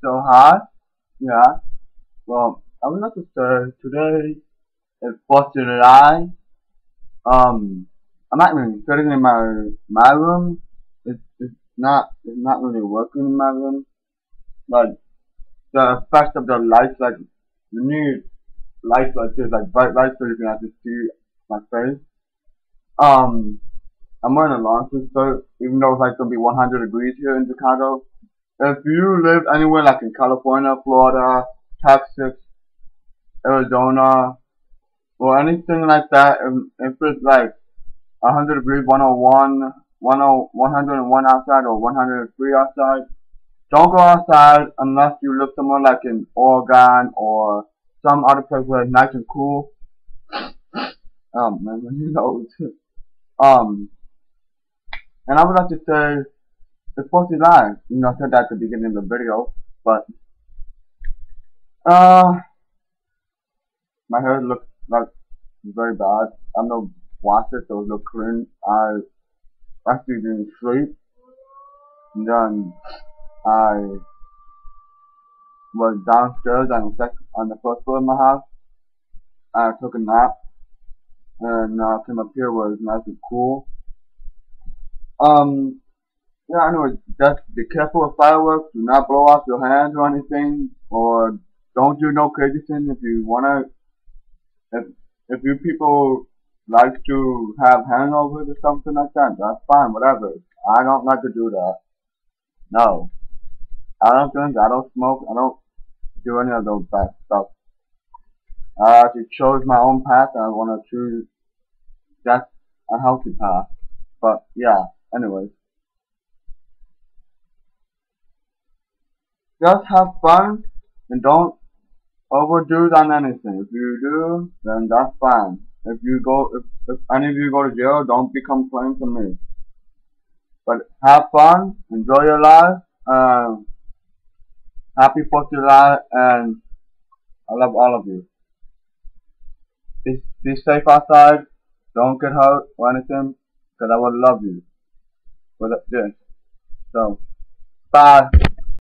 So hi, yeah. Well, I would like to say today is 4th of July. I'm actually sitting in my room. It's not really working in my room. Like the effect of the lights, like the new lights like this, like bright lights, so you can actually see my face. Um, I'm wearing a long sleeve shirt, even though it's like gonna be 100 degrees here in Chicago. If you live anywhere like in California, Florida, Texas, Arizona, or anything like that, if it's like 100 degrees, 101, 101 outside or 103 outside, don't go outside unless you live somewhere like in Oregon or some other place where it's nice and cool. Man, you know, um, and I would like to say, it's supposed to lie. I said that at the beginning of the video, but, uh, my hair looks like very bad. I'm not wash it, so it looks clean. I actually didn't sleep. And then I was downstairs on the first floor of my house. I took a nap and came up here where it's nice and cool. Um, yeah, anyway, just be careful with fireworks. Do not blow off your hands or anything, or don't do no crazy thing. If you wanna, if if you people like to have hangovers or something like that, that's fine, whatever. I don't like to do that. No, I don't drink. I don't smoke. I don't do any of those bad stuff. I actually chose my own path and I want to choose that a healthy path. But yeah, anyways, just have fun and don't overdo it on anything. If you do, then that's fine. If any of you go to jail, don't be complaining to me. But have fun, enjoy your life, happy 4th of July, and I love all of you. Be safe outside, don't get hurt or anything, because I would love you with this. So, bye.